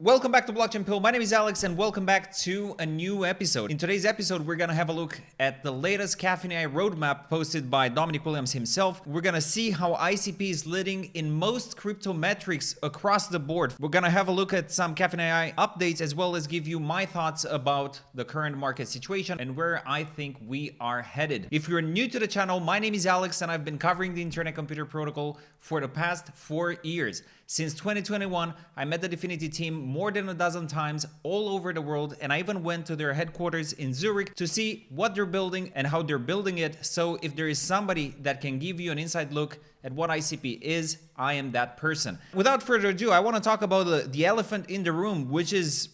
Welcome back to Blockchain Pill. My name is Alex and welcome back to a new episode. In today's episode, we're going to have a look at the latest Caffeine AI roadmap posted by Dominic Williams himself. We're going to see how ICP is leading in most crypto metrics across the board. We're going to have a look at some Caffeine AI updates as well as give you my thoughts about the current market situation and where I think we are headed. If you're new to the channel, my name is Alex and I've been covering the Internet Computer Protocol for the past 4 years. Since 2021, I met the Dfinity team more than a dozen times all over the world, and I even went to their headquarters in Zurich to see what they're building and how they're building it. So if there is somebody that can give you an inside look at what ICP is, I am that person. Without further ado, I want to talk about the elephant in the room, which is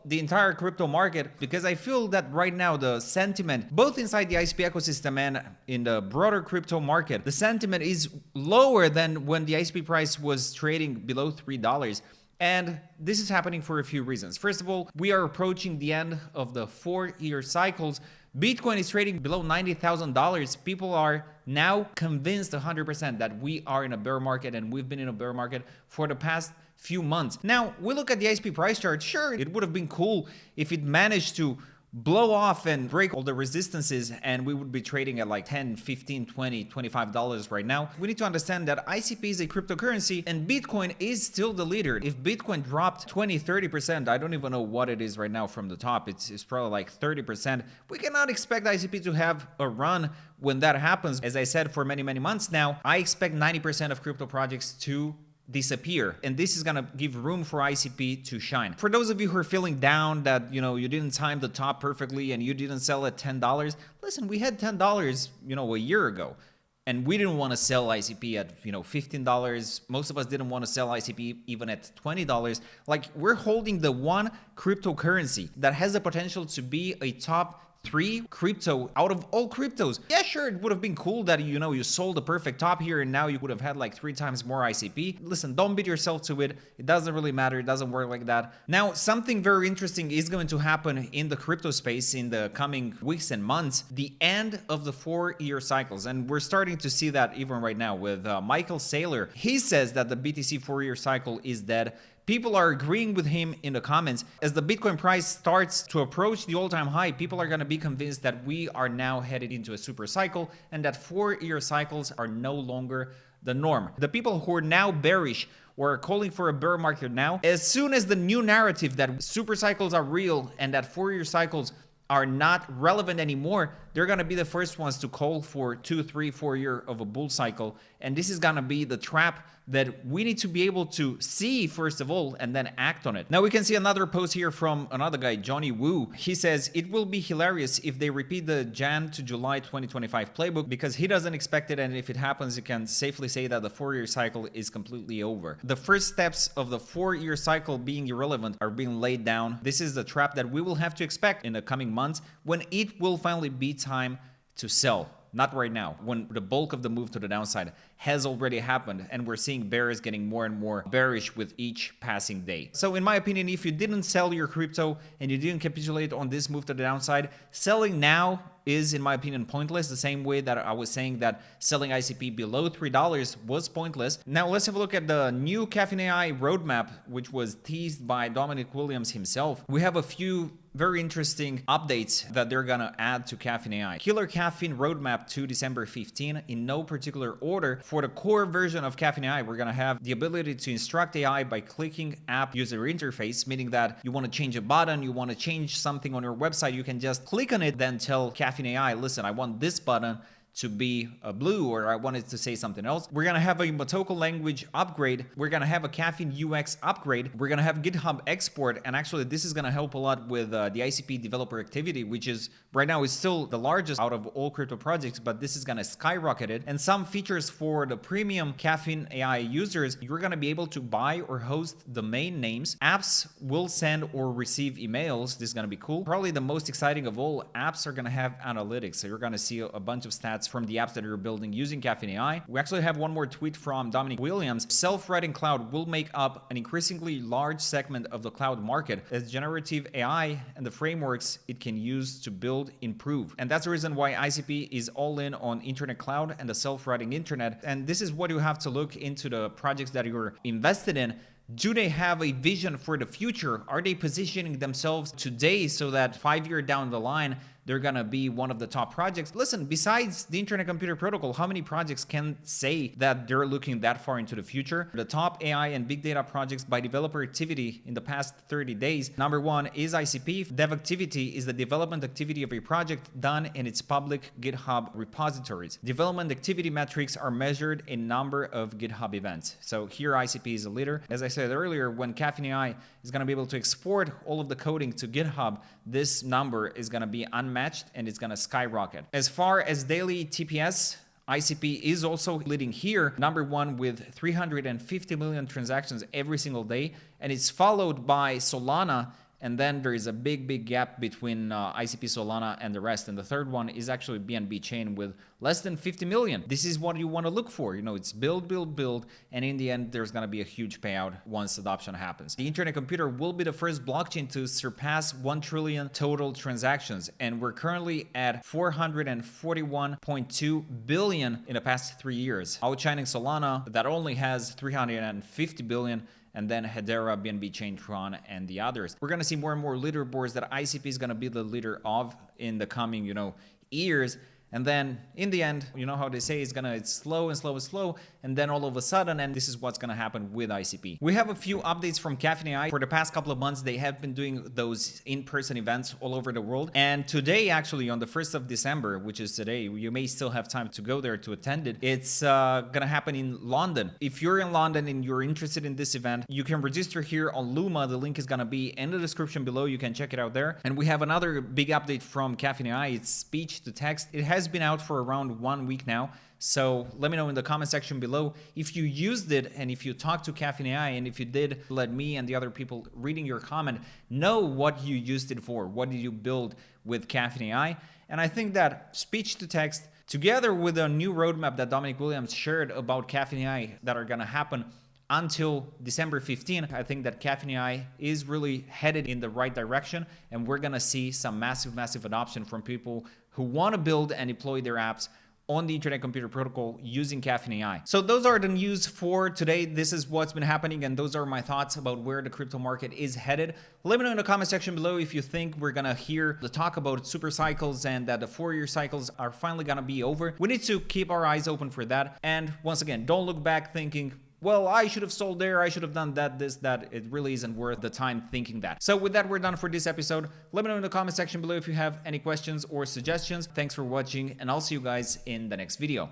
the entire crypto market, because I feel that right now the sentiment, both inside the ICP ecosystem and in the broader crypto market, the sentiment is lower than when the ICP price was trading below $3. And this is happening for a few reasons. First of all, we are approaching the end of the 4-year cycles. Bitcoin is trading below $90,000. People are now convinced 100% that we are in a bear market, and we've been in a bear market for the past few months. Now, we look at the ICP price chart. Sure, it would have been cool if it managed to blow off and break all the resistances and we would be trading at like $10, $15, $20, $25 right now. We need to understand that ICP is a cryptocurrency and Bitcoin is still the leader. If Bitcoin dropped 20, 30%, I don't even know what it is right now from the top. It's probably like 30%. We cannot expect ICP to have a run when that happens. As I said for many months now, I expect 90% of crypto projects to disappear, and this is gonna give room for ICP to shine. For those of you who are feeling down that you didn't time the top perfectly and you didn't sell at $10, listen, we had $10 a year ago and we didn't want to sell ICP at $15. Most of us didn't want to sell ICP even at $20. Like, we're holding the one cryptocurrency that has the potential to be a top 3 crypto out of all cryptos. Yeah, sure, it would have been cool that you sold the perfect top here and now you would have had like 3 times more ICP. Listen, don't beat yourself to it. It doesn't really matter. It doesn't work like that. Now, something very interesting is going to happen in the crypto space in the coming weeks and months. The end of the 4-year cycles, and we're starting to see that even right now with Michael Saylor. He says that the BTC 4-year cycle is dead. People are agreeing with him in the comments. As the Bitcoin price starts to approach the all-time high, people are going to be convinced that we are now headed into a super cycle and that 4-year cycles are no longer the norm. The people who are now bearish or are calling for a bear market now, as soon as the new narrative that super cycles are real and that 4-year cycles are not relevant anymore, they're going to be the first ones to call for 2, 3, 4 year of a bull cycle. And this is going to be the trap that we need to be able to see first of all and then act on it. Now we can see another post here from another guy, Johnny Wu. He says it will be hilarious if they repeat the Jan to July 2025 playbook, because he doesn't expect it, and if it happens, you can safely say that the 4-year cycle is completely over. The first steps of the 4-year cycle being irrelevant are being laid down. This is the trap that we will have to expect in the coming months when it will finally be time to sell. Not right now, when the bulk of the move to the downside has already happened and we're seeing bears getting more and more bearish with each passing day. So in my opinion, if you didn't sell your crypto and you didn't capitulate on this move to the downside, selling now is, in my opinion, pointless, the same way that I was saying that selling ICP below $3 was pointless. Now let's have a look at the new Caffeine AI roadmap, which was teased by Dominic Williams himself. We have a few very interesting updates that they're gonna add to Caffeine AI. Killer Caffeine roadmap to December 15 in no particular order. For the core version of Caffeine AI, we're gonna have the ability to instruct AI by clicking app user interface, meaning that you want to change a button, you want to change something on your website, you can just click on it, then tell Caffeine AI, listen, I want this button to be blue, or I wanted to say something else. We're gonna have a Motoko language upgrade. We're gonna have a Caffeine UX upgrade. We're gonna have GitHub export, and actually this is gonna help a lot with the ICP developer activity, which is right now is still the largest out of all crypto projects, but this is gonna skyrocket it. And some features for the premium Caffeine AI users, you're gonna be able to buy or host domain names. Apps will send or receive emails. This is gonna be cool. Probably the most exciting of all, apps are gonna have analytics. So you're gonna see a bunch of stats from the apps that you're building using Caffeine AI. We actually have one more tweet from Dominic Williams. Self-writing cloud will make up an increasingly large segment of the cloud market as generative AI and the frameworks it can use to build improve. And that's the reason why ICP is all in on internet cloud and the self-writing internet. And this is what you have to look into the projects that you're invested in. Do they have a vision for the future? Are they positioning themselves today so that 5 years down the line, they're gonna be one of the top projects? Listen, besides the Internet Computer Protocol, how many projects can say that they're looking that far into the future? The top AI and big data projects by developer activity in the past 30 days. Number one is ICP. Dev activity is the development activity of a project done in its public GitHub repositories. Development activity metrics are measured in number of GitHub events. So here ICP is a leader. As I said earlier, when Caffeine AI is gonna be able to export all of the coding to GitHub, this number is gonna be unmatched and it's gonna skyrocket. As far as daily TPS, ICP is also leading here, number one with 350 million transactions every single day, and it's followed by Solana. And then there is a big gap between ICP, Solana, and the rest. And the third one is actually BNB chain with less than 50 million. This is what you want to look for. You know, it's build. And in the end, there's going to be a huge payout once adoption happens. The Internet Computer will be the first blockchain to surpass 1 trillion total transactions. And we're currently at 441.2 billion in the past 3 years, outshining Solana that only has 350 billion. And then Hedera, BNB Chain, Tron, and the others. We're gonna see more and more leaderboards that ICP is gonna be the leader of in the coming, years. And then in the end, you know how they say it's slow, and then all of a sudden, and this is what's gonna happen with ICP. We have a few updates from Caffeine AI. For the past couple of months, they have been doing those in-person events all over the world. And today, actually, on the 1st of December, which is today, you may still have time to go there to attend it. It's gonna happen in London. If you're in London and you're interested in this event, you can register here on Luma. The link is gonna be in the description below. You can check it out there. And we have another big update from Caffeine AI. It's speech to text. It has been out for around 1 week now. So let me know in the comment section below if you used it and if you talked to Caffeine AI, and if you did, let me and the other people reading your comment know what you used it for. What did you build with Caffeine AI? And I think that speech to text, together with a new roadmap that Dominic Williams shared about Caffeine AI that are gonna happen until December 15, I think that Caffeine AI is really headed in the right direction, and we're gonna see some massive adoption from people who want to build and deploy their apps on the Internet Computer Protocol using Caffeine AI. So those are the news for today. This is what's been happening, and those are my thoughts about where the crypto market is headed. Let me know in the comment section below if you think we're gonna hear the talk about super cycles and that the 4-year cycles are finally gonna be over. We need to keep our eyes open for that. And once again, don't look back thinking, well, I should have sold there, I should have done that, this, that. It really isn't worth the time thinking that. So with that, we're done for this episode. Let me know in the comment section below if you have any questions or suggestions. Thanks for watching, and I'll see you guys in the next video.